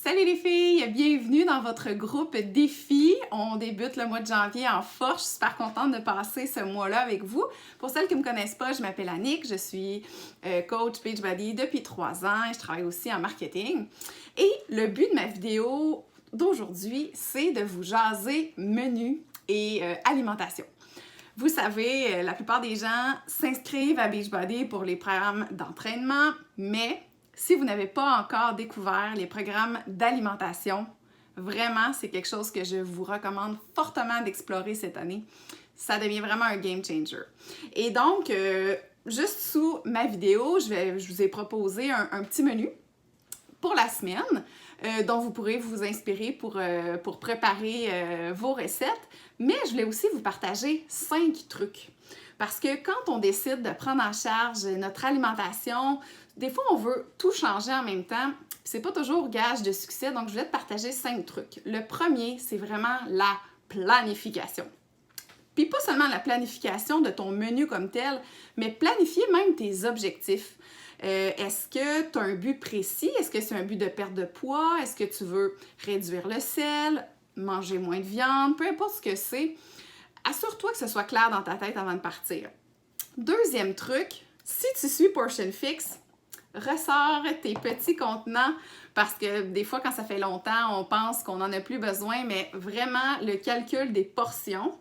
Salut les filles, bienvenue dans votre groupe défi. On débute le mois de janvier en force. Je suis super contente de passer ce mois-là avec vous. Pour celles qui ne me connaissent pas, je m'appelle Annick, je suis coach Beachbody depuis 3 ans et je travaille aussi en marketing. Et le but de ma vidéo d'aujourd'hui, c'est de vous jaser menu et alimentation. Vous savez, la plupart des gens s'inscrivent à Beachbody pour les programmes d'entraînement, mais si vous n'avez pas encore découvert les programmes d'alimentation, vraiment, c'est quelque chose que je vous recommande fortement d'explorer cette année. Ça devient vraiment un game changer. Et donc, juste sous ma vidéo, je vous ai proposé un petit menu pour la semaine dont vous pourrez vous inspirer pour préparer vos recettes. Mais je voulais aussi vous partager 5 trucs. Parce que quand on décide de prendre en charge notre alimentation, des fois, on veut tout changer en même temps. C'est pas toujours gage de succès, donc je voulais te partager 5 trucs. Le premier, c'est vraiment la planification. Puis pas seulement la planification de ton menu comme tel, mais planifier même tes objectifs. Est-ce que tu as un but précis? Est-ce que c'est un but de perte de poids? Est-ce que tu veux réduire le sel, manger moins de viande? Peu importe ce que c'est, assure-toi que ce soit clair dans ta tête avant de partir. Deuxième truc, si tu suis Portion Fix, ressors tes petits contenants parce que des fois, quand ça fait longtemps, on pense qu'on n'en a plus besoin, mais vraiment, le calcul des portions,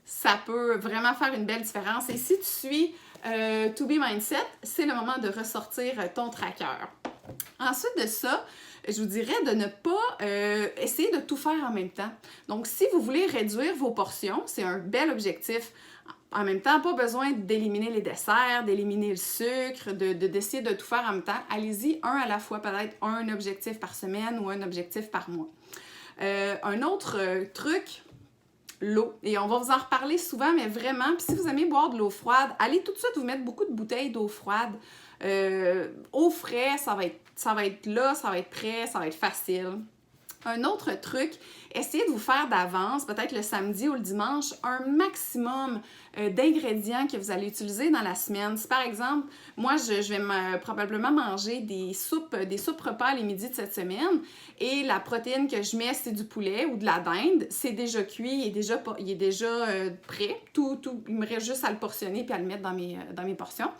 ça peut vraiment faire une belle différence. Et si tu suis To Be Mindset, c'est le moment de ressortir ton tracker. Ensuite de ça, je vous dirais de ne pas essayer de tout faire en même temps. Donc, si vous voulez réduire vos portions, c'est un bel objectif. En même temps, pas besoin d'éliminer les desserts, d'éliminer le sucre, d'essayer de tout faire en même temps. Allez-y un à la fois, peut-être un objectif par semaine ou un objectif par mois. Un autre truc, l'eau. Et on va vous en reparler souvent, mais vraiment, puis si vous aimez boire de l'eau froide, allez tout de suite vous mettre beaucoup de bouteilles d'eau froide. Eau frais, ça va être là, ça va être prêt, ça va être facile. Un autre truc, essayez de vous faire d'avance, peut-être le samedi ou le dimanche, un maximum d'ingrédients que vous allez utiliser dans la semaine. Si par exemple, moi, je vais probablement manger des soupes repas les midis de cette semaine et la protéine que je mets, c'est du poulet ou de la dinde. C'est déjà cuit, il est déjà prêt. Il me reste juste à le portionner puis à le mettre dans mes portions.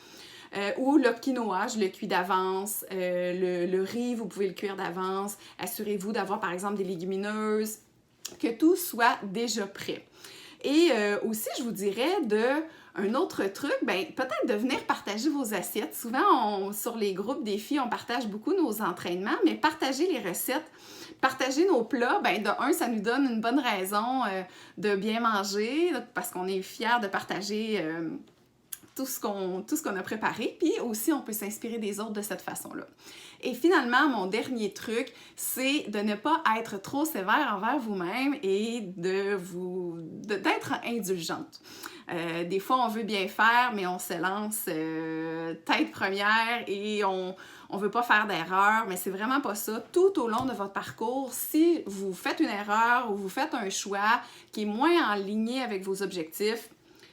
Ou le quinoa, je le cuis d'avance. Le riz, vous pouvez le cuire d'avance. Assurez-vous d'avoir, par exemple, des légumineuses. Que tout soit déjà prêt. Et aussi, je vous dirais un autre truc, peut-être de venir partager vos assiettes. Souvent, sur les groupes défis, on partage beaucoup nos entraînements, mais partager les recettes, partager nos plats, ça nous donne une bonne raison de bien manger, parce qu'on est fiers de partager tout ce qu'on a préparé, puis aussi on peut s'inspirer des autres de cette façon-là. Et finalement, mon dernier truc, c'est de ne pas être trop sévère envers vous-même et d'être indulgente. Des fois, on veut bien faire, mais on se lance tête première et on veut pas faire d'erreur, mais c'est vraiment pas ça. Tout au long de votre parcours, si vous faites une erreur ou vous faites un choix qui est moins en ligne avec vos objectifs,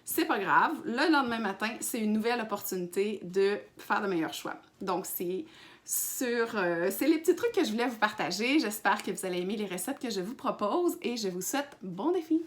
c'est pas grave. Le lendemain matin, c'est une nouvelle opportunité de faire de meilleurs choix. Donc, c'est les petits trucs que je voulais vous partager. J'espère que vous allez aimer les recettes que je vous propose et je vous souhaite bon défi!